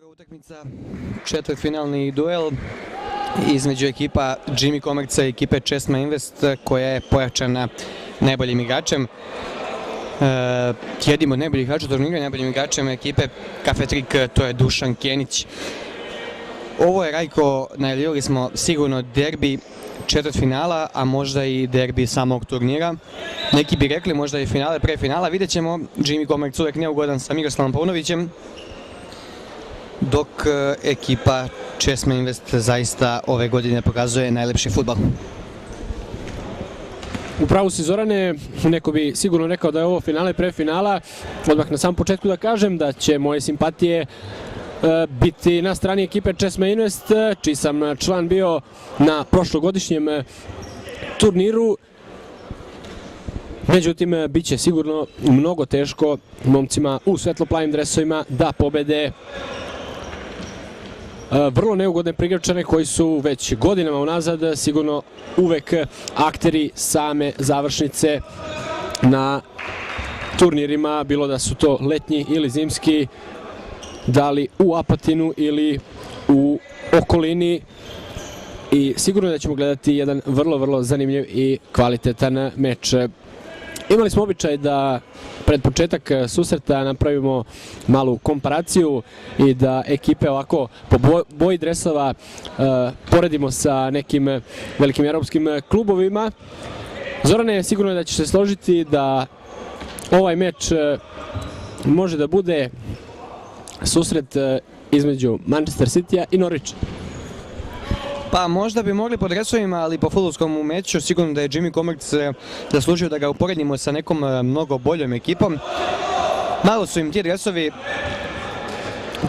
Druga utakmica, četvrtfinalni duel između ekipa Jimmy Commerca i ekipe Česma Invest, koja je pojačana najboljim igračem. Jednim od najboljih igrača turnira, najboljim igračem ekipe Cafetrik, to je Dušan Kenić. Ovo je, Rajko, najavljivali smo sigurno derbi četvrtfinala, a možda i derbi samog turnira. Neki bi rekli možda i finale pre finala, vidjet ćemo. Jimmy Commerc uvek neugodan sa Miroslavom Paunovićem, dok ekipa Česma Invest zaista ove godine pokazuje najlepši fudbal. U pravu si, Zorane, neko bi sigurno rekao da je ovo finale pre finala. Odmah na samom početku da kažem da će moje simpatije biti na strani ekipe Česma Invest, čiji sam član bio na prošlogodišnjem turniru. Međutim, bit će sigurno mnogo teško momcima u svetloplavim dresovima da pobede vrlo neugodne prigračane koji su već godinama unazad sigurno uvek akteri same završnice na turnirima, bilo da su to letnji ili zimski, da li u Apatinu ili u okolini, i sigurno da ćemo gledati jedan vrlo zanimljiv i kvalitetan meč. Imali smo običaj da pred početak susreta napravimo malu komparaciju i da ekipe ovako po boji dresova poredimo sa nekim velikim evropskim klubovima. Zorane, sigurno je da ćeš se složiti da ovaj meč može da bude susret između Manchester City-a i Norwicha. Pa možda bi mogli po dresovima, ali po fudbalskom meču sigurno da je Jimmy Commerc zaslužio da ga uporedimo sa nekom mnogo boljom ekipom. Malo su im ti dresovi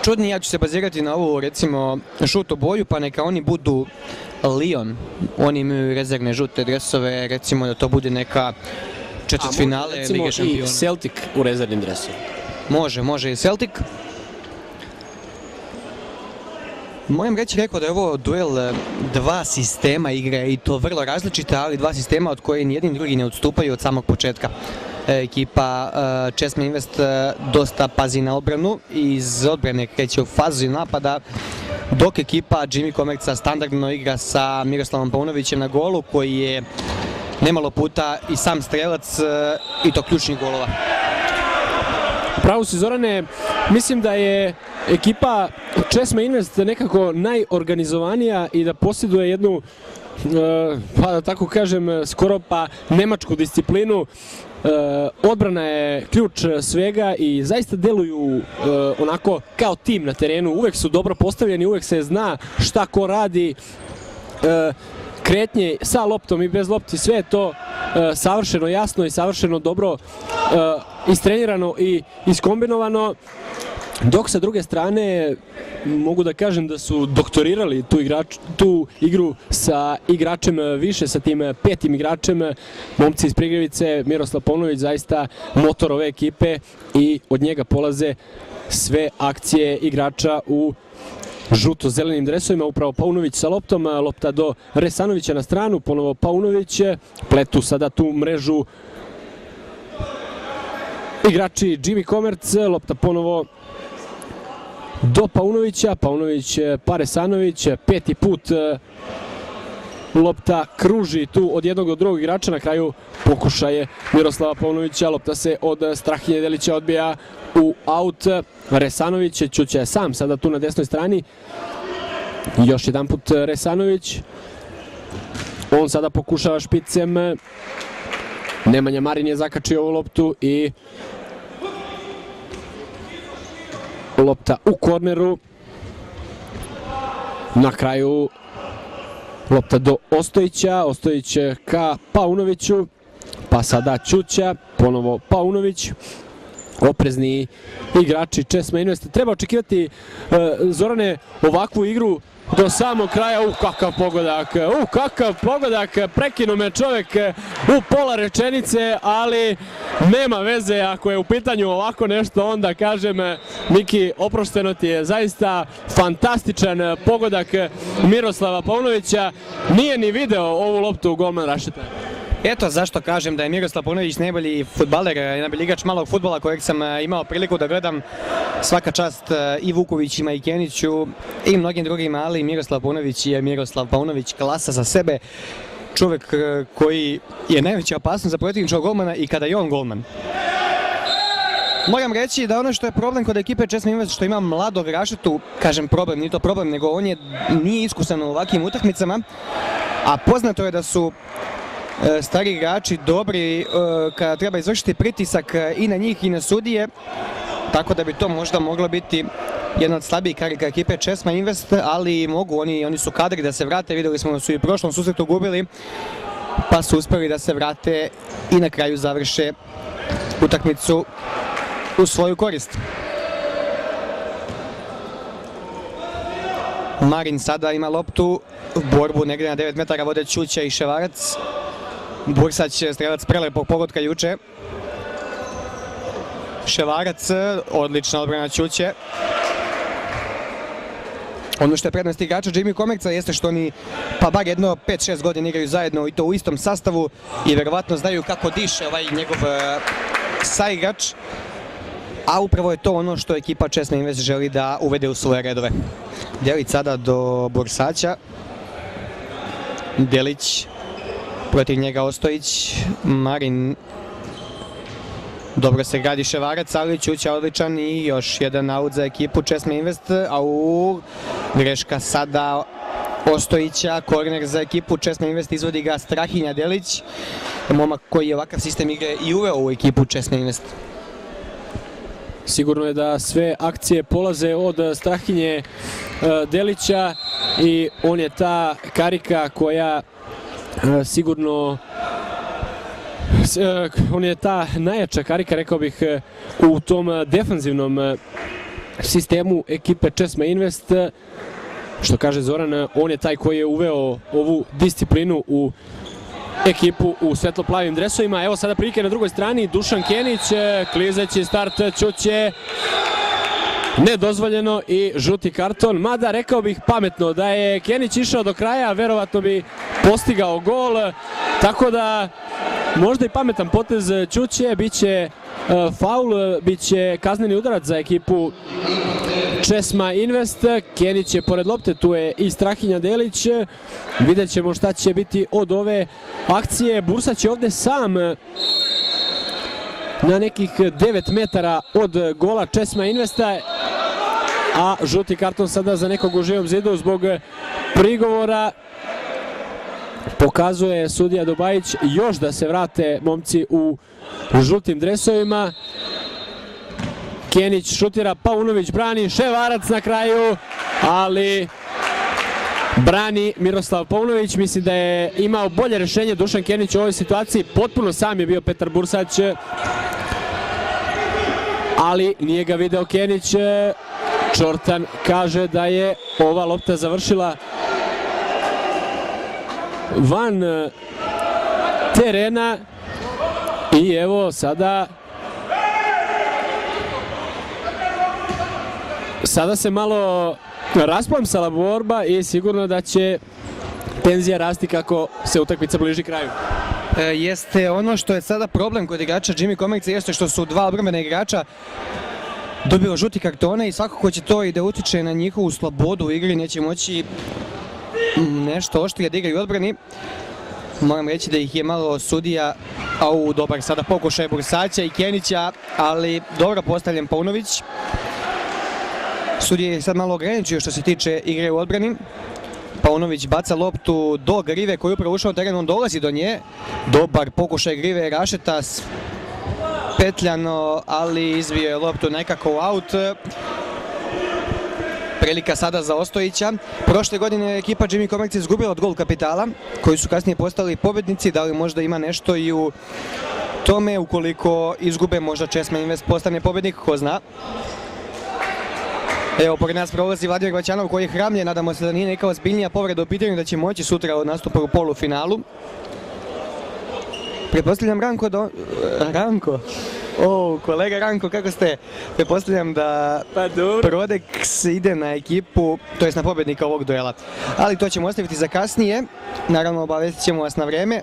čudni, ja ću se bazirati na ovu, recimo, žutu boju, pa neka oni budu Lyon. Oni imaju rezervne žute dresove, recimo da to bude neka četvrtfinale Lige šampiona. I Celtic u rezervnim dresovima. Može i Celtic. Moram reći, rekao da je ovo duel dva sistema igre, i to vrlo različita, ali dva sistema od koje nijedni drugi ne odstupaju od samog početka. Ekipa Česma Invest dosta pazi na odbranu i iz odbrane kreće u fazu napada, dok ekipa Jimmy Commerca standardno igra sa Miroslavom Paunovićem na golu, koji je nemalo puta i sam strelac, i to ključnih golova. Pravo si, Zorane, mislim da je ekipa Česma Invest nekako najorganizovanija i da posjeduje jednu, pa da tako kažem, skoro pa nemačku disciplinu. Odbrana je ključ svega i zaista deluju onako kao tim na terenu. Uvek su dobro postavljeni, uvek se zna šta ko radi. Kretnje sa loptom i bez lopti, sve je to savršeno jasno i savršeno dobro istrenirano i iskombinovano, dok sa druge strane mogu da kažem da su doktorirali tu igru sa igračem više, sa tim petim igračem. Momci iz Prigrevice, Miroslav Paunović, zaista motor ove ekipe, i od njega polaze sve akcije igrača u žuto-zelenim dresovima. Upravo Paunović sa loptom, lopta do Resanovića na stranu, ponovo Paunović, pletu sada tu mrežu igrači Jimmy Commerc, lopta ponovo do Paunovića, Paunović pa Resanović, peti put lopta kruži tu od jednog do drugog igrača, na kraju pokušaje Miroslava Paunovića, lopta se od Strahinje Delića odbija u aut. Resanović, Ćuća je sam sada tu na desnoj strani, još jedan put Resanović, on sada pokušava špicem, Nemanja Marin je zakačio ovu loptu i lopta u korneru. Na kraju lopta do Ostojića, Ostojić ka Paunoviću, pa sada Ćuća, ponovo Paunović. Oprezni igrači Česma Invest. Treba očekivati, Zorane, ovakvu igru do samog kraja. Kakav pogodak, prekinuo me čovek u pola rečenice, ali nema veze, ako je u pitanju ovako nešto, onda kažem, Miki, oprošteno ti je. Zaista fantastičan pogodak Miroslava Paunovića, nije ni video ovu loptu golman Rašeta. Eto zašto kažem da je Miroslav Paunović najbolji fudbaler i najbolji igrač malog fudbala kojeg sam imao priliku da gledam. Svaka čast i Vukovićima i Keniću i mnogim drugima, ali Miroslav Paunović je Miroslav Paunović, klasa za sebe. Čovjek koji je najveća opasnost za protivničkog golmana i kada je on golman. Moram reći da ono što je problem kod ekipe Česme Invest što ima mladog Rašetu, kažem problem, nije to problem, nego on nije iskusan u ovakvim utakmicama, a poznato je da su stari igrači dobri kada treba izvršiti pritisak i na njih i na sudije, tako da bi to možda moglo biti jedna od slabijih karika ekipe Česma Invest, ali mogu, oni su kadri da se vrate, vidjeli smo da su i u prošlom susretu gubili, pa su uspjeli da se vrate i na kraju završe utakmicu u svoju korist. Marin sada ima loptu, borbu negdje na 9 metara vode Ćuća i Ševarac. Bursać, strelac prelepog pogotka juče. Ševarac, odlična odbrana Ćuće. Ono što je prednost igrača Jimmy Komerca jeste što oni pa bar jedno 5-6 godina igraju zajedno i to u istom sastavu i verovatno znaju kako diše ovaj njegov saigrač. A upravo je to ono što ekipa Česme Invest želi da uvede u svoje redove. Delić sada do Bursaća. Delić, protiv njega Ostojić, Marin. Dobro se gradi Ševarac, ali Ćuća odličan i još jedan aut za ekipu Česme Invest. Greška sada Ostojića, korner za ekipu Česme Invest, izvodi ga Strahinja Delić. Momak koji je ovakav sistem igre i uveo u ekipu Česme Invest. Sigurno je da sve akcije polaze od Strahinje Delića i on je ta karika koja sigurno, on je ta najjača karika, rekao bih, u tom defanzivnom sistemu ekipe Česma Invest. Što kaže Zoran, on je taj koji je uveo ovu disciplinu u ekipu u svetlo-plavim dresovima. Evo sada prilike na drugoj strani, Dušan Kenić, klizeći start Ćuće, nedozvoljeno i žuti karton, mada rekao bih pametno da je Kenić išao do kraja, verovatno bi postigao gol, tako da možda i pametan potez Ćuće, bit će faul, bit će kazneni udarac za ekipu Česma Invest. Kenić je pored lopte, tu je i Strahinja Delić, vidjet ćemo šta će biti od ove akcije. Bursać je ovde sam na nekih 9 metara od gola Česma Investa, a žuti karton sada za nekog u živom zidu zbog prigovora. Pokazuje sudija Dubajić još da se vrate momci u žutim dresovima. Kenić šutira, Paunović brani, Ševarac na kraju, ali brani Miroslav Paunović. Mislim da je imao bolje rešenje Dušan Kenić u ovoj situaciji, potpuno sam je bio Petar Bursać, ali nije ga video Kenić. Čortan kaže da je ova lopta završila van terena i evo sada se malo rasplamsala borba i sigurno da će tenzija rasti kako se utakmica bliži kraju. Jeste, ono što je sada problem kod igrača Jimmy Komerca jeste što su dva odbrambena igrača dobio žuti kartone i svakako će to i da utiče na njihovu slobodu u igri, neće moći nešto oštrije da igraju odbrani. Moram reći da ih je malo sudija, dobar sada pokušaj Bursaća i Kenića, ali dobro postavljen Paunović. Sudija je sad malo ograničio što se tiče igre u odbrani. Paunović baca loptu do Grive koji je upravo ušao u teren, on dolazi do nje. Dobar pokušaj Grive Rašeta, petljano, ali izvio je loptu nekako u aut. Prilika sada za Ostojića. Prošle godine ekipa Jimmy Komerca izgubila od gol kapitala, koji su kasnije postali pobednici. Da li možda ima nešto i u tome, ukoliko izgube možda Česma Invest postane pobednik, ko zna. Evo, pored nas prolazi Vladimir Vaćanov koji je hramljen, nadamo se da nije neka ozbiljnija povreda u pitanju, da će moći sutra od nastupa u polufinalu. Pretpostavljam Ranko, kolega Ranko, kako ste? Pretpostavljam da Prodeks ide na ekipu, to jest na pobednika ovog duela. Ali to ćemo ostaviti za kasnije, naravno obavestit ćemo vas na vreme.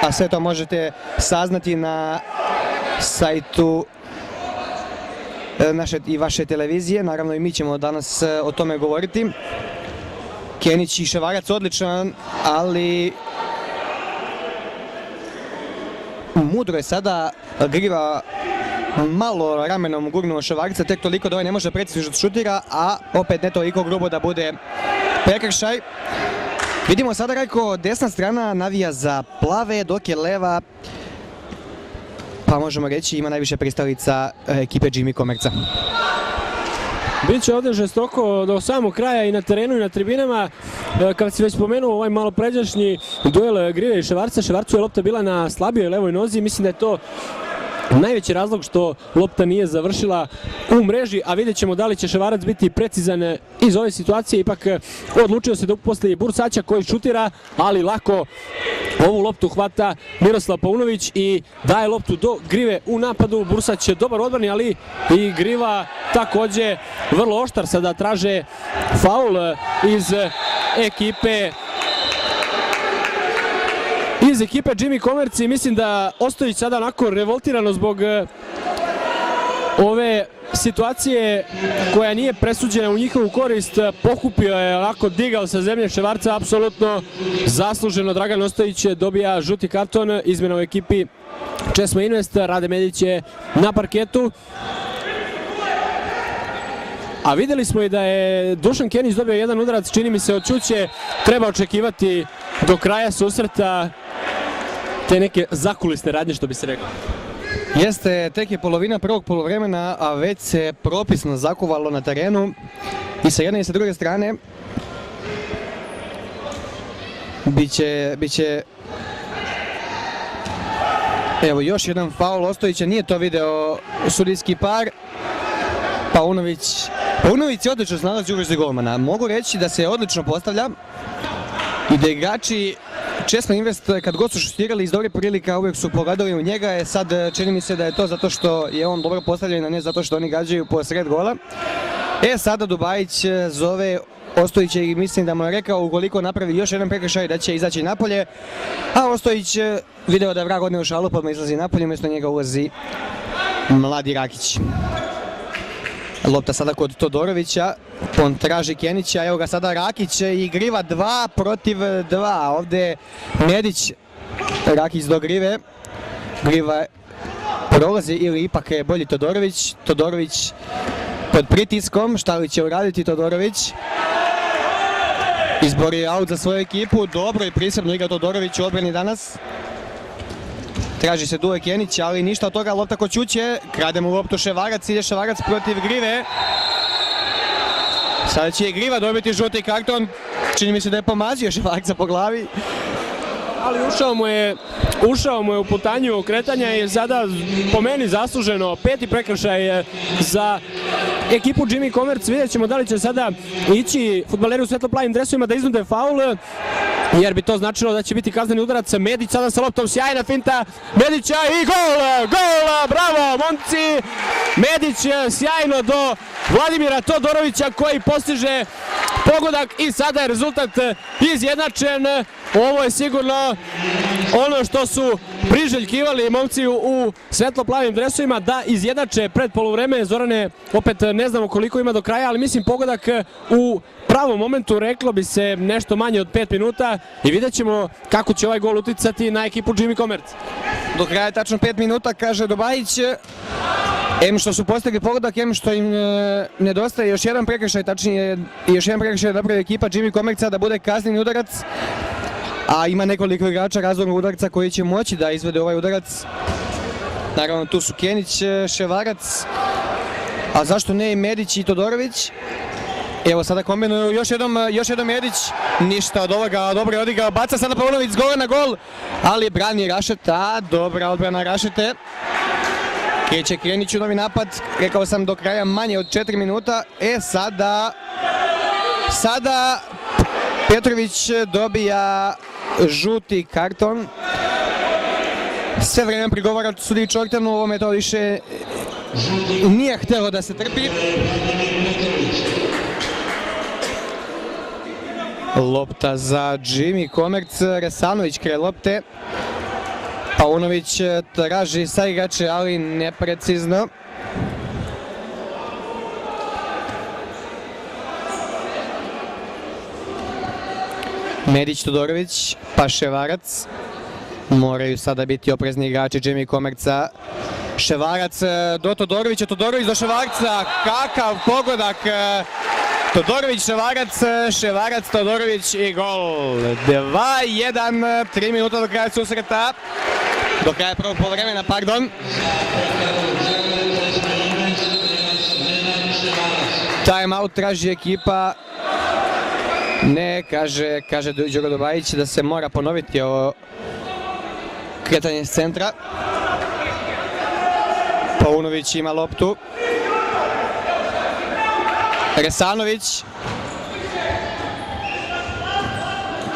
a sve to možete saznati na sajtu naše i vaše televizije. Naravno i mi ćemo danas o tome govoriti. Kenić i Ševarac odličan, ali mudro je sada Griva malo ramenom gurnuo Ševarca, tek toliko da ovaj ne može precizno šutira, a opet ne toliko grubo da bude prekršaj. Vidimo sada kako desna strana navija za plave, dok je leva, pa možemo reći, ima najviše pristalica ekipe Jimmy Commerca. Biće ovdje žestoko do samog kraja i na terenu i na tribinama. Kad si već spomenuo ovaj malo pređašnji duel Grive i Ševarca, Ševarcu je lopta bila na slabijoj levoj nozi, mislim da je to najveći razlog što lopta nije završila u mreži, a vidjet ćemo da li će Ševarac biti precizan iz ove situacije. Ipak odlučio se da uposli Bursaća koji šutira, ali lako ovu loptu hvata Miroslav Paunović i daje loptu do Grive u napadu. Bursać je dobar odbrani, ali i Griva takođe vrlo oštar. Sada traže faul iz ekipe Jimmy Commerce i mislim da Ostojić sada onako revoltirano zbog ove situacije koja nije presuđena u njihovu korist, pokupio je, onako digao sa zemlje Ševarca, apsolutno zasluženo. Dragan Ostojić dobija žuti karton, izmjena u ekipi Česma Invest, Rade Medić je na parketu. A videli smo i da je Dušan Kenić dobio jedan udarac, čini mi se od Ćuće. Treba očekivati do kraja susreta te neke zakulisne radnje, što bi se rekao. Jeste, tek je polovina prvog poluvremena, a već se propisno zakuvalo na terenu i sa jedne i sa druge strane. Biće evo još jedan faul Ostojića, nije to video sudijski par. Paunović se odlično snalazi u ulozi golmana. Mogu reći da se odlično postavlja i da igrači Česma Invest kad god su šutirali iz dobre prilika uvijek su pogledali u njega. Sad čini mi se da je to zato što je on dobro postavljen, a ne zato što oni gađaju po sred gola. Sada Dubajić zove Ostojića i mislim da mu je rekao ukoliko napravi još jedan prekršaj da će izaći napolje, a Ostojić video da je vrag odneo šalu, pa izlazi napolje, umjesto njega ulazi mladi Rakić. Lopta sada kod Todorovića, on traži Kenića, evo ga sada Rakić i Griva 2 protiv 2, ovdje Medić, Rakić do Grive, Griva prolazi ili ipak je bolji Todorović, Todorović pod pritiskom, šta li će uraditi Todorović, izbori aut za svoju ekipu, dobro i prisebno igra Todorović u odbrani danas. Traži se duel Kenić, ali ništa od toga, lopta kod Ćuće, krade mu loptu Ševarac, ide Ševarac protiv Grive. Sada će i Griva dobiti žuti karton, čini mi se da je pomazio Ševarca po glavi. Ali ušao mu je u putanju okretanja i sada po meni zasluženo peti prekršaj za ekipu Jimmy Commerce. Vidjet ćemo da li će sada ići fudbaleri u svetlo-plavim dresovima da iznude faul, jer bi to značilo da će biti kazneni udarac. Medić sada sa loptom, sjajna finta Medića i gol, bravo momci! Medić sjajno do Vladimira Todorovića koji postiže pogodak i sada je rezultat izjednačen. Ovo je sigurno ono što su priželjkivali momci u svetlo-plavim dresovima, da izjednače pred poluvreme. Zorane, opet ne znamo koliko ima do kraja, ali mislim pogodak u pravom momentu, reklo bi se nešto manje od 5 minuta i vidjet ćemo kako će ovaj gol uticati na ekipu Jimmy Commerce. Do kraja je tačno 5 minuta, kaže Dubajić. Em što su postigli pogodak, em što im nedostaje još jedan prekršaj, tačnije još jedan prekršaj da napravi ekipa Jimmy Commerce da bude kazneni udarac. A ima nekoliko igrača razvornog udarca koji će moći da izvede ovaj udarac. Naravno tu su Kenić, Ševarac, a zašto ne i Medić i Todorović. Evo sada kombinuju još jednom Medić, ništa od ovoga, dobro je odigrao, baca sada Paunović s gola na gol, ali brani Rašeta, dobra odbrana Rašete. Kreće Kenić u novi napad, rekao sam do kraja manje od 4 minuta, sada Petrović dobija žuti karton. Sve vreme prigovara sudiji Čortanu, u ovome to više nije htjelo da se trpi. Lopta za Jimmy Commerce, Resanović kraj lopte. Paunović traži sa igrače, ali neprecizno. Medić, Todorović, pa Ševarac. Moraju sada biti oprezni igrači Jimmy Komerca. Ševarac do Todorovića, Todorović do Ševarca. Kakav pogodak! Todorović, Ševarac, Ševarac, Todorović i gol. 2-1, 3 minuta do kraja susreta. Do kraja prvog poluvremena, pardon. Time out traži ekipa. Ne, kaže Đuro Dobajić da se mora ponoviti ovo kretanje iz centra. Paunović ima loptu. Resanović.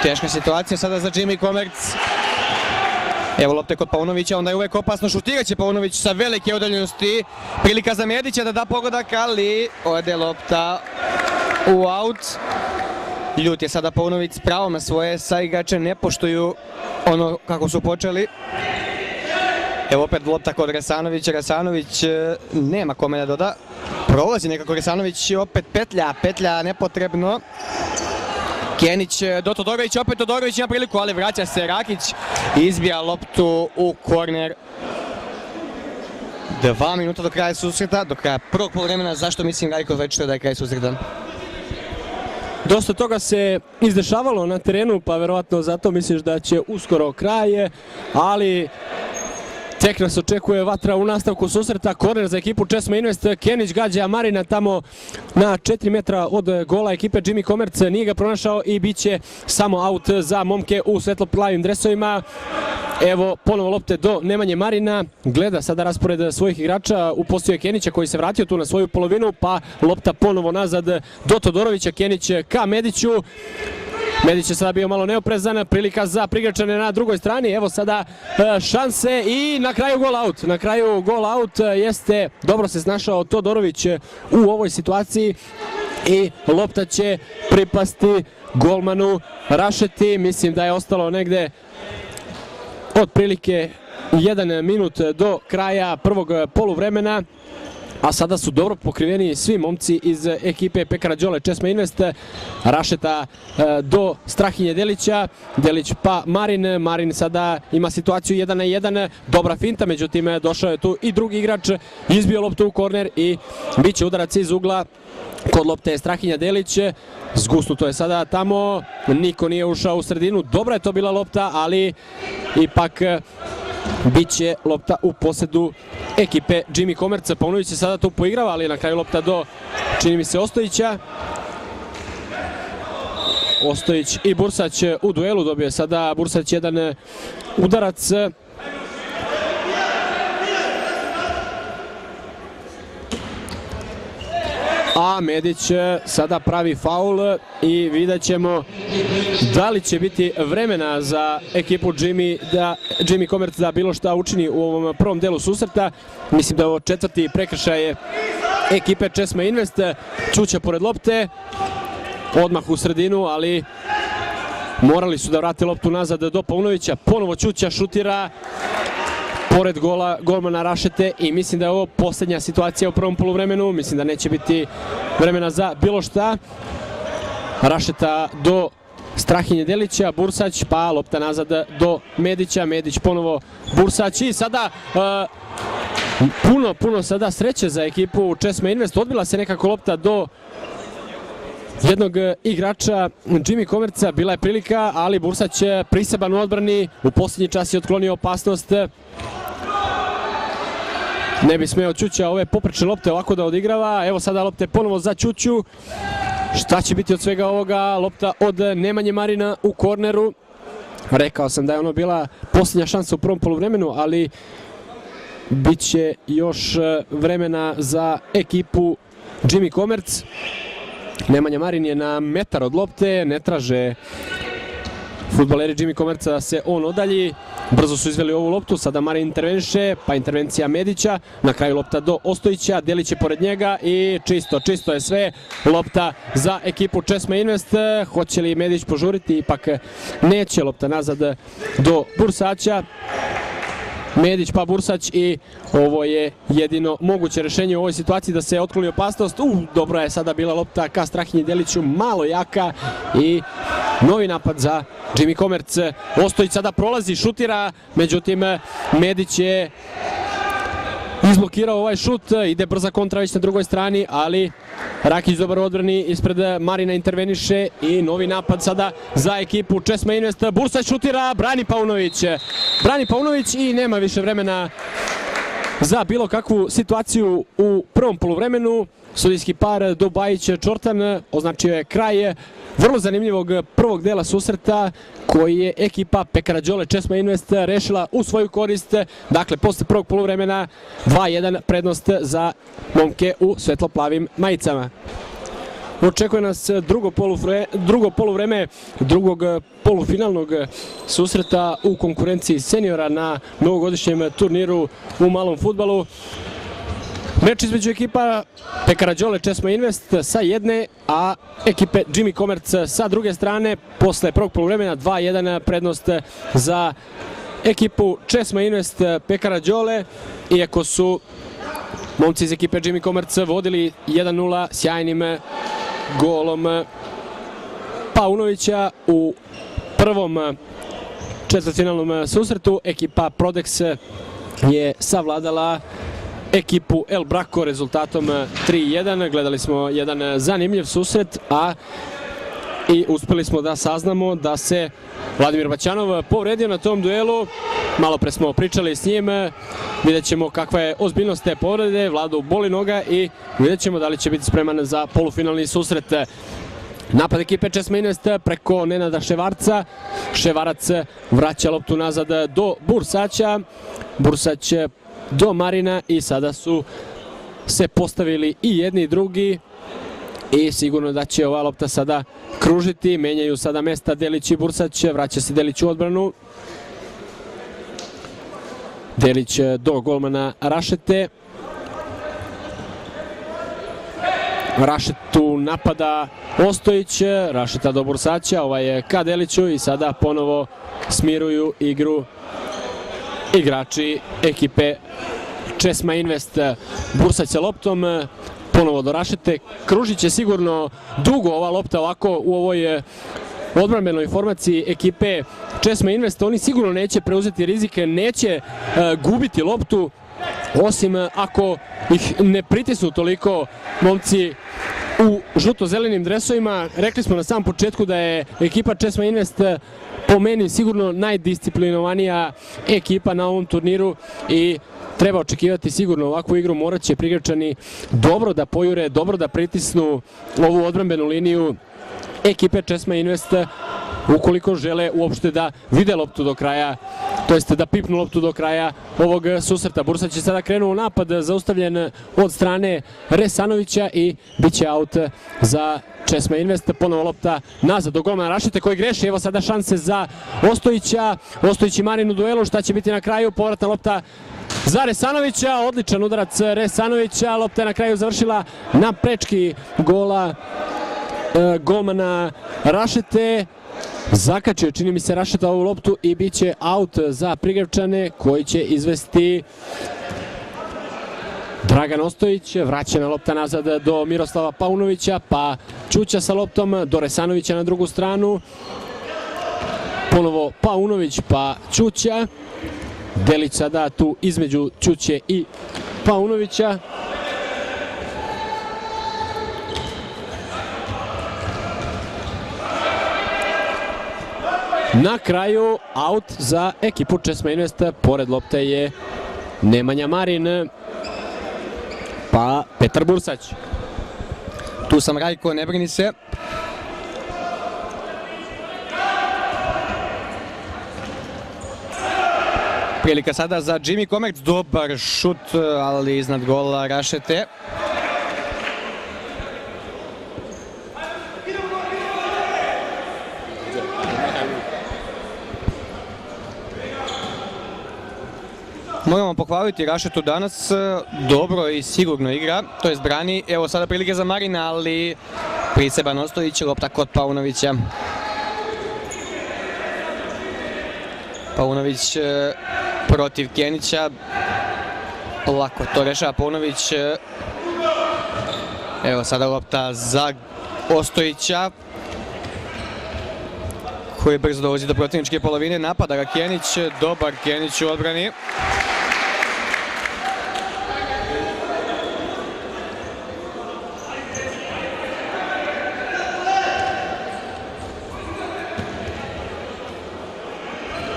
Teška situacija sada za Jimmy Komerc. Evo lopte kod Paunovića, onda je uvek opasno, šutiraće Paunović sa velike udaljenosti. Prilika za Medića da da pogodak, ali ode lopta u aut. Ljut je sada Paunović s pravom na svoje saigrače, ne poštuju ono kako su počeli. Evo opet lopta kod Resanovića, Resanović nema kome da doda. Prolazi nekako Resanović i opet petlja nepotrebno. Kenić do Todorovića, opet Todorović ima priliku, ali vraća se Rakić i izbija loptu u korner. 2 minuta do kraja susreta, do kraja prvog poluvremena. Zašto mislim Rajko Večito da je kraj susreta? Dosta toga se izdešavalo na terenu, pa verovatno zato misliš da će uskoro kraj, ali tek nas očekuje vatra u nastavku susreta. Korner za ekipu Česma Invest. Kenić gađa Marina tamo na 4 metra od gola ekipe Jimmy Komerc. Nije ga pronašao i bit će samo aut za momke u svetlo-plavim dresovima. Evo ponovo lopte do Nemanje Marina. Gleda sada raspored svojih igrača. Upostio je Kenića koji se vratio tu na svoju polovinu, pa lopta ponovo nazad do Todorovića. Kenić ka Mediću. Medić je sada bio malo neoprezan, prilika za prigračane na drugoj strani, evo sada šanse i na kraju gol out. Na kraju gol out jeste, dobro se snašao Todorović u ovoj situaciji i lopta će pripasti golmanu Rašeti. Mislim da je ostalo negde otprilike 1 minut do kraja prvog poluvremena. A sada su dobro pokriveni svi momci iz ekipe Pekara Đole Česma Invest. Rašeta do Strahinje Delića, Delić pa Marin, Marin sada ima situaciju 1 na 1, dobra finta, međutim došao je tu i drugi igrač, izbio loptu u korner i bit će udarac iz ugla. Kod lopte je Strahinja Delić, zgusnuto je sada tamo, niko nije ušao u sredinu, dobra je to bila lopta, ali ipak bit će lopta u posedu ekipe Jimmy Komerca. Paunović se sada tu poigrava, ali na kraju lopta do, čini mi se, Ostojića. Ostojić i Bursać u duelu, dobije sada Bursać jedan udarac. A Medić sada pravi faul i vidjet ćemo da li će biti vremena za ekipu Jimmy Komerc da bilo šta učini u ovom prvom delu susreta. Mislim da je ovo 4. prekršaj ekipe Česma Invest. Ćuća pored lopte, odmah u sredinu, ali morali su da vrate loptu nazad do Paunovića. Ponovo Ćuća šutira pored golmana Rašete i mislim da je ovo posljednja situacija u prvom poluvremenu. Mislim da neće biti vremena za bilo šta. Rašeta do Strahinje Delića, Bursać, pa lopta nazad do Medića, Medić ponovo Bursać i sada puno sada sreće za ekipu Česma Invest. Odbila se nekako lopta do jednog igrača Jimmy Komerca, bila je prilika, ali Bursać priseban u odbrani, u posljednji čas je otklonio opasnost. Ne bi smeo Ćuća ove poprečne lopte ovako da odigrava. Evo sada lopte ponovo za Ćuću. Šta će biti od svega ovoga? Lopta od Nemanje Marina u korneru. Rekao sam da je ono bila posljednja šansa u prvom poluvremenu, ali bit će još vremena za ekipu Jimmy Komerc. Nemanja Marin je na metar od lopte, ne traže fudbaleri Jimmy Komerca da se on odalji. Brzo su izveli ovu loptu, sada Marin interveniše, pa intervencija Medića, na kraju lopta do Ostojića, Delić je pored njega i čisto je sve. Lopta za ekipu Česma Invest, hoće li Medić požuriti, ipak neće, lopta nazad do Bursaća. Medić pa Bursać i ovo je jedino moguće rešenje u ovoj situaciji da se otkloni opasnost. Dobro je sada bila lopta ka Strahinji Deliću, malo jaka i novi napad za Jimmy Komerc. Ostojić sada prolazi, šutira, međutim Medić je izblokirao ovaj šut, ide brza kontra već na drugoj strani, ali Rakić dobar u odbrani, ispred Marina interveniše i novi napad sada za ekipu Česma Invest. Bursać šutira, brani Paunović i nema više vremena za bilo kakvu situaciju u prvom poluvremenu. Sudijski par Dubajić-Čortan označio je kraj vrlo zanimljivog prvog dela susreta koji je ekipa Pekara Đole Česma Invest rešila u svoju korist. Dakle, posle prvog poluvremena 2-1 prednost za momke u svetlo-plavim majicama. Očekuje nas drugo poluvreme drugog polufinalnog susreta u konkurenciji seniora na novogodišnjem turniru u malom fudbalu. Meč između ekipa Pekara Đole Česma Invest sa jedne, a ekipe Jimmy Komerc sa druge strane. Posle prvog poluvremena 2-1 prednost za ekipu Česma Invest Pekara Đole, iako su momci iz ekipe Jimmy Komerc vodili 1-0 sjajnim golom Paunovića u prvom četvrtfinalnom susretu. Ekipa Prodex je savladala ekipu El Braco rezultatom 3-1. Gledali smo jedan zanimljiv susret, a i uspeli smo da saznamo da se Vladimir Baćanov povredio na tom duelu. Malo pre smo pričali s njim, vidjet ćemo kakva je ozbiljnost te povrede. Vladu boli noga i vidjet ćemo da li će biti spreman za polufinalni susret. Napad ekipe Česma Invest preko Nenada Ševarca. Ševarac vraća loptu nazad do Bursaća. Bursać do Marina i sada su se postavili i jedni i drugi i sigurno da će ova lopta sada kružiti. Menjaju sada mesta Delić i Bursać, vraća se Delić u odbranu. Delić do golmana Rašete. Rašetu napada Ostojić, Rašeta do Bursaća, ovaj ka Deliću i sada ponovo smiruju igru igrači ekipe Česma Invest. Bursać sa loptom, ponovo do Rašete. Kružit će sigurno dugo ova lopta ovako u ovoj odbrambenoj formaciji ekipe Česma Invest. Oni sigurno neće preuzeti rizike, neće gubiti loptu, osim ako ih ne pritisnu toliko momci u žuto-zelenim dresovima. Rekli smo na samom početku da je ekipa Česma Invest po meni sigurno najdisciplinovanija ekipa na ovom turniru i treba očekivati sigurno ovakvu igru. Morat će Prigravčani dobro da pojure, dobro da pritisnu ovu odbrambenu liniju ekipe Česma Invest ukoliko žele uopšte da vide loptu do kraja, to jest da pipnu loptu do kraja ovog susreta. Bursać je sada krenuo u napad, zaustavljen od strane Resanovića i bit će aut za Česma Invest. Ponovo lopta nazad do golmana Rašete koji greši. Evo sada šanse za Ostojića. Ostojić i Marin u duelu. Šta će biti na kraju? Povratna lopta za Resanovića. Odličan udarac Resanovića. Lopta je na kraju završila na prečki gola golmana Rašete. Zakačio, čini mi se, Rašeta ovu loptu i bit će aut za Prigravčane koji će izvesti Dragan Ostojić. Vraćena lopta nazad do Miroslava Paunovića, pa Ćuća sa loptom do Resanovića na drugu stranu. Ponovo Paunović pa Ćuća. Delić sada tu između Ćuće i Paunovića. Na kraju aut za ekipu Česma Invest. Pored lopte je Nemanja Marin pa Petar Bursać. Tu sam, Rajko, ne brini se. Prilika sada za Jimmy Komerc, dobar šut, ali iznad gola Rašete. Moramo pohvaliti Rašetu danas, dobro i sigurno igra, to jest brani. Evo sada prilike za Marina, ali priseban Ostojić, lopta kod Paunovića. Paunović protiv Kenića. Lako to rešava Paunović. Evo sada lopta za Ostojića, koji brzo dolazi do protivničke polovine. Napada ga Kenić, dobar Kenić u odbrani.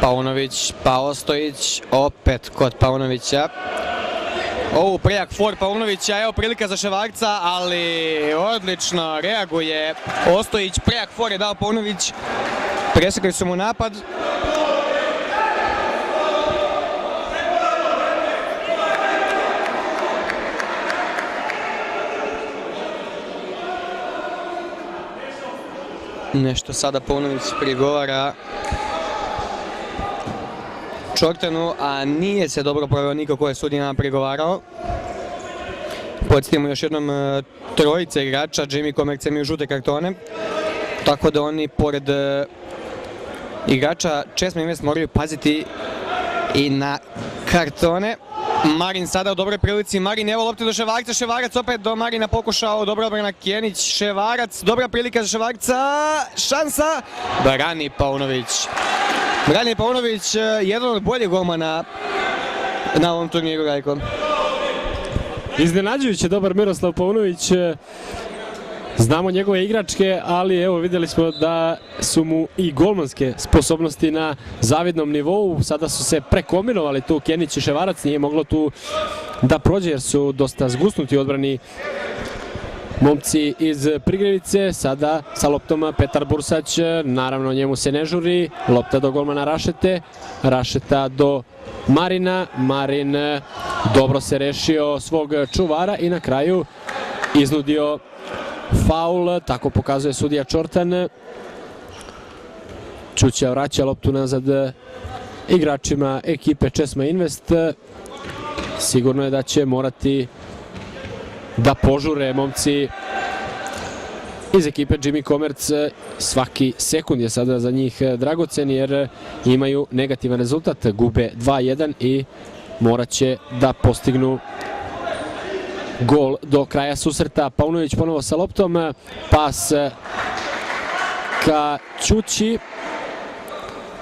Paunović, pa Ostojić, opet kod Paunovića. Ovo prejak for Paunovića, evo prilika za Ševarca, ali odlično reaguje Ostojić, prejak for je dao Paunović, presekli su mu napad. Nešto sada Paunović prigovara Čortanu, a nije se dobro proveo niko ko je sudijama prigovarao. Podsjetimo još jednom, trojica igrača Jimmy Comerc imaju žute kartone, tako da oni pored igrača Česme Invest moraju paziti i na kartone. Marin sada u dobroj prilici, Marin evo lopte do Ševarca, Ševarac opet do Marina pokušao, dobra obrana Kenić, Ševarac, dobra prilika za Ševarca, šansa, brani Paunović. Brani Paunović, jedan od boljih golmana na ovom turniru, Rajko. Iznenađujuće dobar Miroslav Paunović, znamo njegove igračke, ali evo vidjeli smo da su mu i golmanske sposobnosti na zavidnom nivou. Sada su se prekombinovali tu Kenić i Ševarac, nije moglo tu da prođe jer su dosta zgusnuti odbrani momci iz Prigrevice. Sada sa loptom Petar Bursać, naravno njemu se ne žuri, lopta do golmana Rašete, Rašeta do Marina, Marin dobro se rešio svog čuvara i na kraju iznudio faul, tako pokazuje sudija Čortan. Ćuća vraća loptu nazad igračima ekipe Česma Invest. Sigurno je da će morati da požure momci iz ekipe Jimmy Comerc. Svaki sekund je sada za njih dragocen jer imaju negativan rezultat, gube 2-1 i morat će da postignu gol do kraja susreta. Paunović ponovo sa loptom, pas ka Ćući,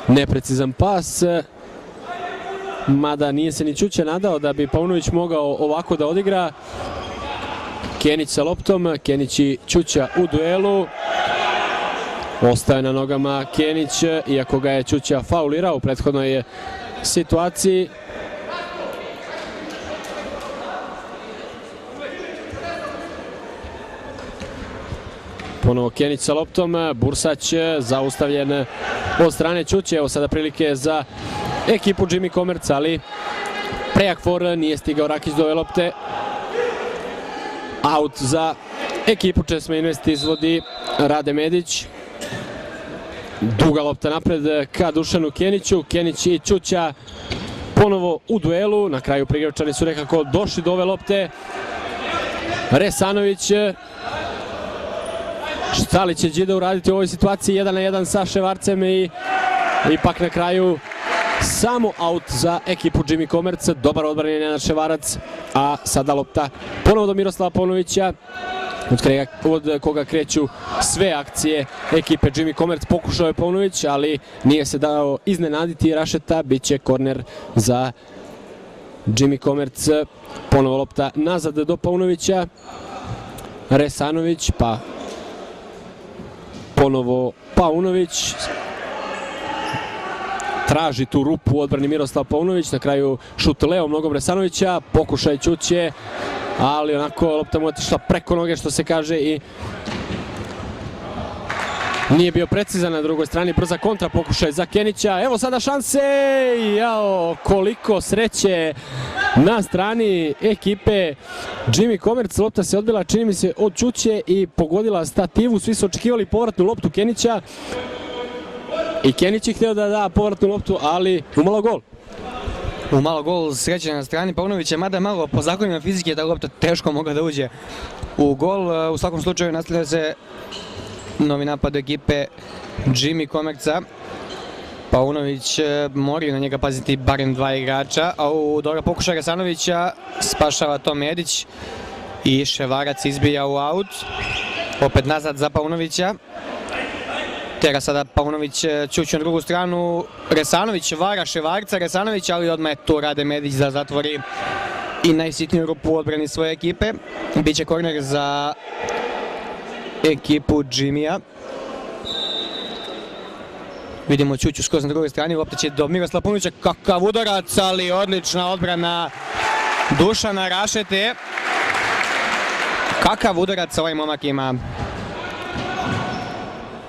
neprecizan pas, mada nije se ni Ćuća nadao da bi Paunović mogao ovako da odigra. Kenić sa loptom, Kenić i Ćuća u duelu, ostaje na nogama Kenić, iako ga je Ćuća faulirao u prethodnoj situaciji. Ponovo Kenić sa loptom, Bursać zaustavljen od strane Ćuće. Evo sada prilike za ekipu Jimmy Comerc, ali prejak for, nije stigao Rakić do ove lopte. Out za ekipu Česma Invest izvodi Rade Medić. Duga lopta napred ka Dušanu Keniću, Kenić i Ćuća ponovo u duelu. Na kraju Prigravčani su nekako došli do ove lopte. Resanović, šta li će Đida uraditi u ovoj situaciji, 1 na 1 sa Ševarcem i ipak na kraju samo out za ekipu Jimmy Comerc. Dobar odbran je Nenad Ševarac, a sada lopta ponovo do Miroslava Paunovića, od koga kreću sve akcije ekipe Jimmy Comerc. Pokušao je Paunović, ali nije se dao iznenaditi Rašeta, bit će korner za Jimmy Comerc. Ponovo lopta nazad do Paunovića, Resanović, pa ponovo Paunović. Traži tu rupu u odbrani Miroslav Paunović, na kraju šut levom nogom Resanovića, pokušaj Ćuće, ali onako lopta mu otišla preko noge, što se kaže, i nije bio precizan. Na drugoj strani brza kontra, pokušaj za Kenića, evo sada šanse, jao, koliko sreće na strani ekipe Jimmy Comerc. Lopta se odbila, čini mi se, od Ćuće i pogodila stativu, svi su očekivali povratnu loptu Kenića i Kenić je htio da da povratnu loptu, ali umalo gol. Umalo gol, sreće na strani Paunovića, mada je malo po zakonima fizike da lopta teško mogla da uđe u gol. U svakom slučaju nastavlja se novi napad ekipe Jimmy Comerca. Paunović moraju na njega paziti barem 2 igrača, a u dobro pokušaj Resanovića spašava to Medić i Ševarac izbija u aut. Opet nazad za Paunovića. Tera sada Paunović Ćuću na drugu stranu. Resanović vara Ševarca, Resanović, ali odmah tu Rade Medić da zatvori i najsitniju rupu u odbrani svoje ekipe. Biće korner za ekipu Džimija. Vidimo Ćuću skroz na drugoj strani, lopta će do Miroslava Paunovića, kakav udarac, ali odlična odbrana Dušana Rašete. Kakav udarac ovaj momak ima.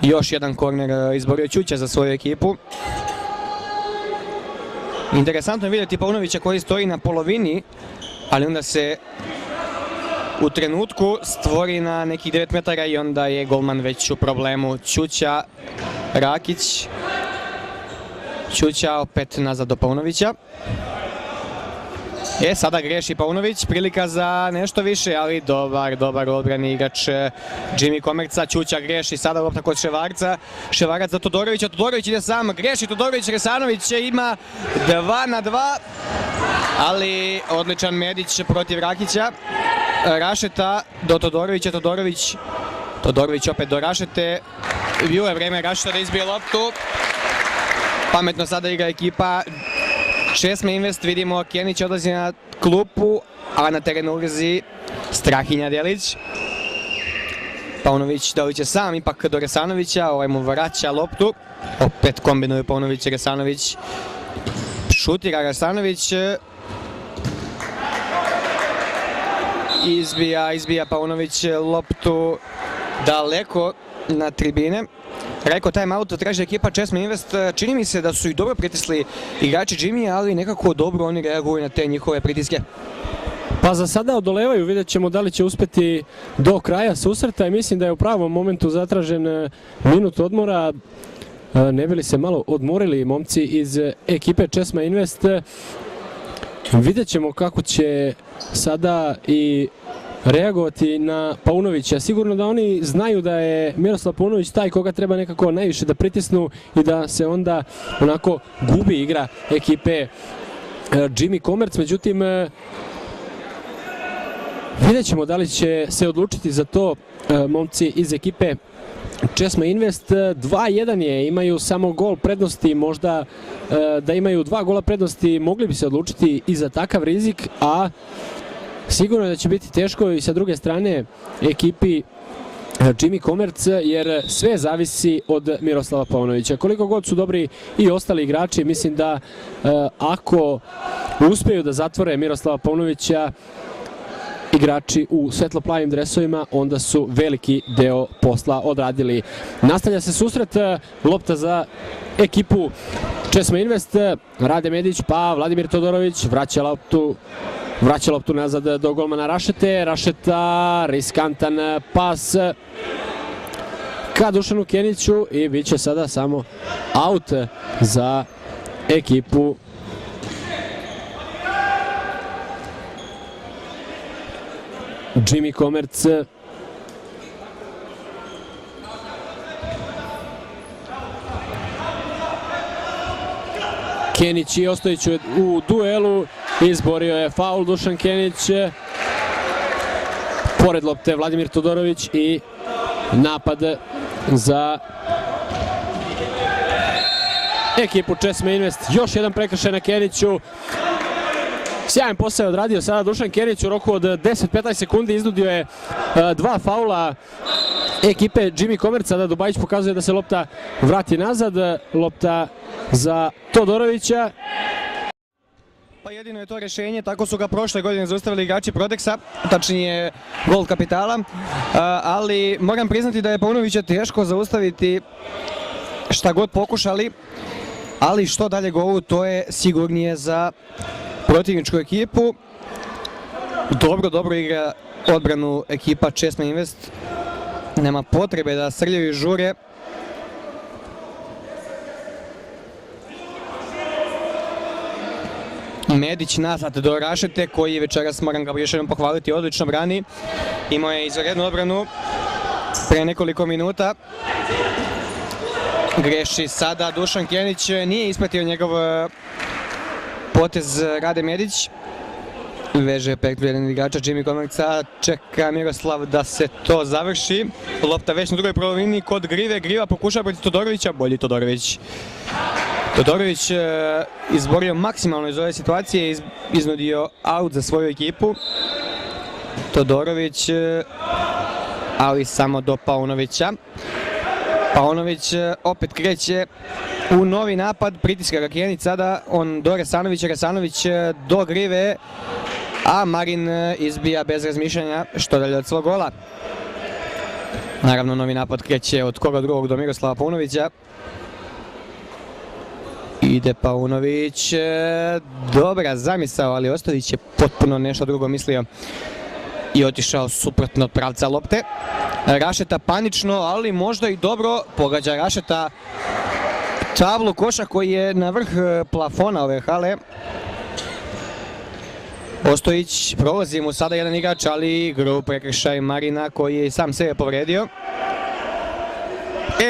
Još jedan korner izborio Ćuća za svoju ekipu. Interesantno je vidjeti Paunovića koji stoji na polovini, ali onda se u trenutku stvori na nekih 9 metara i onda je golman već u problemu. Ćuća, Rakić. Ćuća opet nazad do Paunovića. Sada greši Paunović, prilika za nešto više, ali dobar odbrani igrač Jimmy Komerca. Ćuća greši, sada lopta kod Ševarca. Ševarac za Todorovića, Todorović ide sam, greši Todorović, Resanović ima 2 na 2, ali odličan Medić protiv Rakića. Rašeta do Todorovića, Todorović opet do Rašete. Bilo je vreme Rašeta da izbije loptu. Pametno sada igra ekipa Česme Invest. Vidimo Kenić odlazi na klupu, a na terenu ulazi Strahinja Delić. Paunović doliće sam ipak do Resanovića, ovaj mu vraća loptu. Opet kombinuju Paunović i Resanović. Šutira Resanović. Izbija Paunović loptu daleko na tribine. Rekao time out traži ekipa Česme Invest. Čini mi se da su i dobro pritisli igrači Jimmy, ali nekako dobro oni reaguju na te njihove pritiske. Pa za sada odolevaju, vidjet ćemo da li će uspeti do kraja susreta i mislim da je u pravom momentu zatražen minut odmora. Ne bi li se malo odmorili momci iz ekipe Česme Invest. Vidjet ćemo kako će sada i reagovati na Paunovića. Sigurno da oni znaju da je Miroslav Paunović taj koga treba nekako najviše da pritisnu i da se onda onako gubi igra ekipe Jimmy Komerc. Međutim, vidjet ćemo da li će se odlučiti za to momci iz ekipe Česme Invest. 2-1 je, imaju samo gol prednosti, možda da imaju 2 gola prednosti mogli bi se odlučiti i za takav rizik, a sigurno je da će biti teško i sa druge strane ekipi Jimmy Komerc, jer sve zavisi od Miroslava Paunovića. Koliko god su dobri i ostali igrači, mislim da ako uspeju da zatvore Miroslava Paunovića igrači u svetloplavim dresovima, onda su veliki deo posla odradili. Nastavlja se susret, lopta za ekipu Česme Invest, Rade Medić pa Vladimir Todorović vraća loptu nazad do golmana Rašete. Rašeta, riskantan pas ka Dušanu Keniću i bit će sada samo aut za ekipu Jimmy Komerc. Kenić i Ostojić u duelu, izborio je faul Dušan Kenić. Pored lopte Vladimir Todorović i napad za ekipu Česme Invest. Još jedan prekršaj na Keniću. Sjajan posao je odradio sada Dušan Kenić u roku od 10-15 sekundi, iznudio je 2 faula ekipe Jimmy Komerc. Sada Dubajić pokazuje da se lopta vrati nazad, lopta za Todorovića. Pa jedino je to rješenje, tako su ga prošle godine zaustavili igrači Prodeksa, tačnije Gold Kapitala, ali moram priznati da je Paunovića teško zaustaviti šta god pokušali, ali što dalje govu to je sigurnije za protivničku ekipu. Dobro igra odbranu ekipa Česme Invest, nema potrebe da srljaju i žure. Medić nazad do Rašete, koji večeras, moram ga još jednom pohvaliti, odlično brani. Imao je izvanrednu odbranu pre nekoliko minuta. Greši sada Dušan Kenić, nije ispratio njegov potez Rade Medić. Veže petlju jedan igrača Jimmy Komerca, čeka Miroslav da se to završi. Lopta već na drugoj polovini kod Grive, Griva pokušava protiv Todorovića, bolji Todorović. Todorović izborio maksimalno iz ove situacije, iznudio aut za svoju ekipu. Todorović, ali samo do Paunovića. Paunović opet kreće u novi napad, pritiska ga Kenić sada, on do Resanovića, Resanović do Grive, a Marin izbija bez razmišljanja što dalje od svog gola. Naravno, novi napad kreće od koga drugog do Miroslava Paunovića. Ide Paunović, dobra zamisao, ali Ostojić je potpuno nešto drugo mislio i otišao suprotno od pravca lopte. Rašeta panično, ali možda i dobro, pogađa Rašeta tablu koša koji je na vrh plafona ove hale. Ostojić, prolazi mu sada jedan igrač, ali grub prekršaj Marina koji je sam sebe povredio.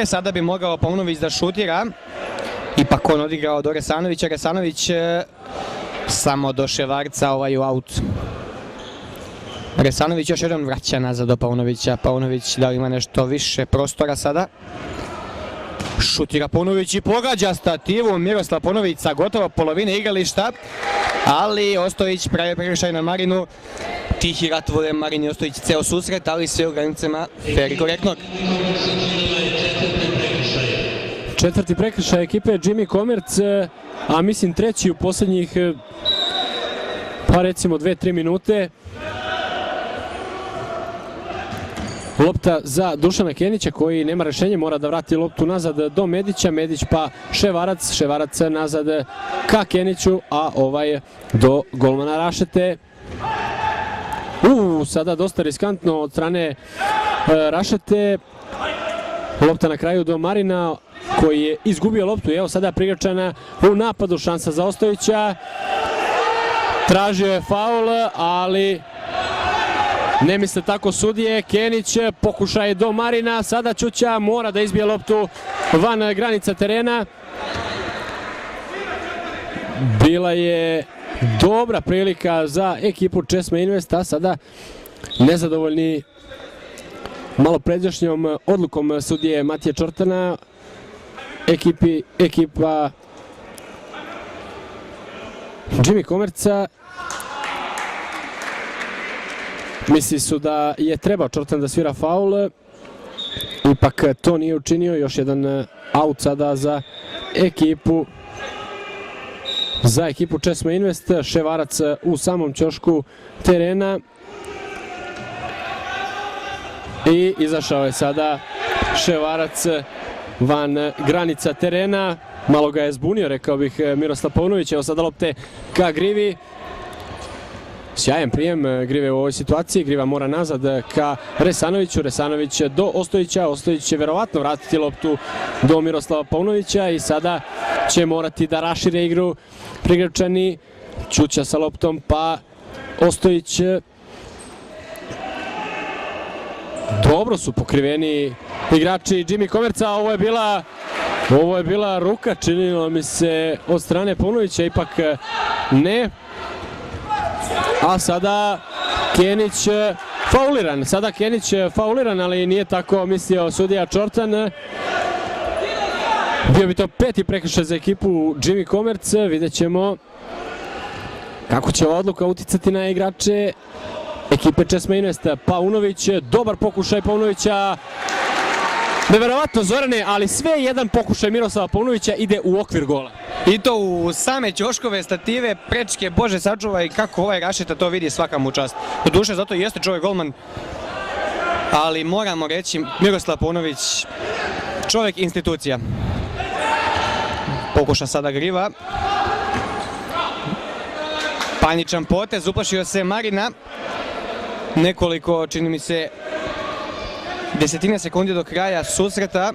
Sada bi mogao Paunović da šutira. Ipak on odigrao do Resanovića, Resanović samo do Ševarca, ovaj u aut. Resanović još jednom vraća nazad do Paunovića. Paunović da li ima nešto više prostora sada. Šutira Paunović i pogađa stativu. Miroslav Paunović sa gotovo polovine igrališta. Ali Ostojić pravi prekršaj na Marinu. Tihi rat vode Marin i Ostojić ceo susret, ali sve u granicama fer i korektnog. Četvrti prekršaj ekipe Jimmy Komerc, a mislim treći u posljednjih pa recimo 2-3 minute. Lopta za Dušana Kenića koji nema rešenje, mora da vrati loptu nazad do Medića, Medić pa Ševarac, Ševarac nazad ka Keniću, a ovaj do golmana Rašete. Sada dosta riskantno od strane Rašete. Lopta na kraju do Marina koji je izgubio loptu. Evo sada prigračana u napadu, šansa za Ostojića. Tražio je faul, ali ne misle tako sudije. Kenić, pokušaj do Marina, sada Ćuća mora da izbije loptu van granica terena. Bila je dobra prilika za ekipu Česma Invest, a sada nezadovoljni malo pređašnjom odlukom sudije Matije Čortana, ekipa Jimmy Komerca misli su da je trebao Čortan da svira faul, ipak to nije učinio. Još jedan aut sada za ekipu Česma Invest. Ševarac u samom ćošku terena i izašao je sada Ševarac van granica terena. Malo ga je zbunio, rekao bih, Miroslav Paunović. Evo sada lopte ka Grivi. Sjajan prijem Grive u ovoj situaciji. Griva mora nazad ka Resanoviću. Resanović do Ostojića. Ostojić će verovatno vratiti loptu do Miroslava Paunovića i sada će morati da rašire igru prigračani. Ćuća sa loptom pa Ostojić. Dobro su pokriveni igrači Jimmy Komerca. Ovo je bila ruka, činilo mi se, od strane Paunovića, ipak ne. A sada Kenić fauliran. Sada Kenić fauliran, ali nije tako mislio sudija Čortan. Bio bi to peti prekršaj za ekipu Jimmy Komerc. Vidjet ćemo kako će ova odluka uticati na igrače ekipe Česma Invest. Paunović, dobar pokušaj Paunovića. Neverovatno, Zorane, ali sve jedan pokušaj Miroslava Paunovića ide u okvir gola. I to u same ćoškove, stative, prečke, Bože sačuvaj, kako ovaj Rašeta to vidi, svaka mu čast. Do duše, zato i jeste čovjek golman, ali moramo reći, Miroslav Paunović, čovjek institucija. Pokuša sada Griva. Paničan potez, uplašio se Marina. Nekoliko, čini mi se, desetine sekundi do kraja susreta.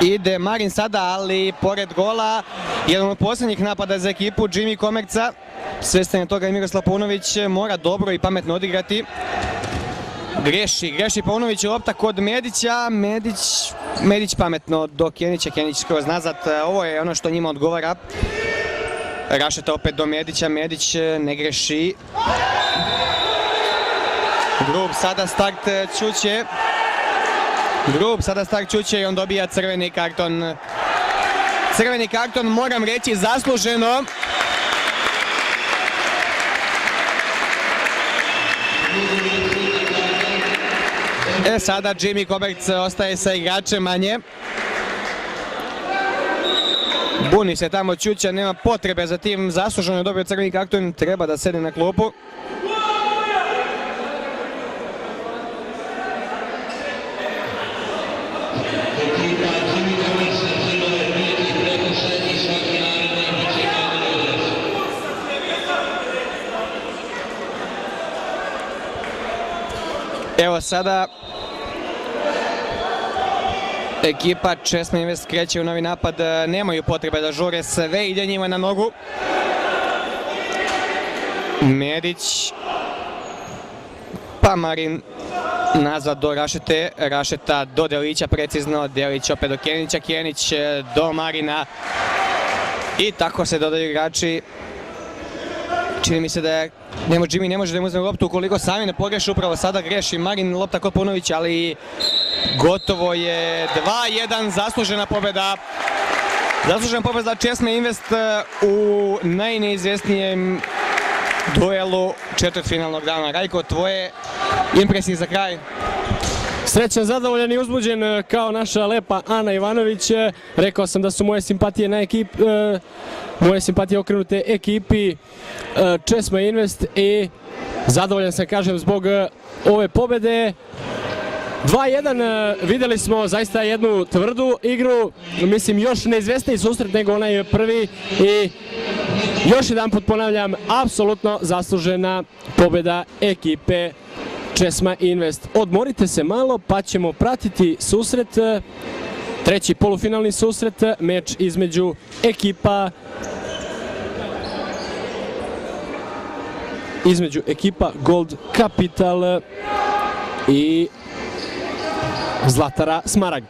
Ide Marin sada, ali pored gola, jedan od posljednjih napada za ekipu Jimmy Komerca. Svestan je toga i Miroslav Paunović, mora dobro i pametno odigrati. Greši Paunović, lopta kod Medića, Medić pametno do Kenića, Kenić skroz nazad, ovo je ono što njima odgovara. Rašeta opet do Medića, Medić ne greši. Grub sada start Ćuće i on dobija crveni karton. Crveni karton, moram reći, zasluženo. Sada Jimmy Koberc ostaje sa igračem manje. Buni se tamo Ćuća, nema potrebe za tim, zasluženo je dobio crveni karton, treba da sedi na klupu. Evo sada ekipa Česma Invest kreće u novi napad, nemaju potrebe da žure, sve ide njima na nogu. Medić, pa Marin nazad do Rašete, Rašeta do Delića precizno, Delić opet do Kenića, Kenić do Marina i tako se dodaju igrači. Čini mi se da je Jimmy ne može da im uzme loptu ukoliko sami ne pogreši, upravo sada greši Marin, lopta kod Paunovića, ali gotovo je 2-1, zaslužena pobjeda. Zaslužena pobjeda Česma Invest u najneizvjesnijem duelu četvrtfinalnog dana. Rajko, tvoje impresije za kraj? Srećan, zadovoljan i uzbuđen kao naša lepa Ana Ivanović. Rekao sam da su moje simpatije okrenute ekipi Česma Invest i zadovoljan sam, kažem, zbog ove pobjede. 2-1, videli smo zaista jednu tvrdu igru, mislim još neizvesniji susret nego onaj prvi i još jedan put ponavljam, apsolutno zaslužena pobjeda ekipe Česma Invest. Odmorite se malo pa ćemo pratiti susret, treći polufinalni susret, meč između ekipa Gold Capital i Zlatara Smaragd.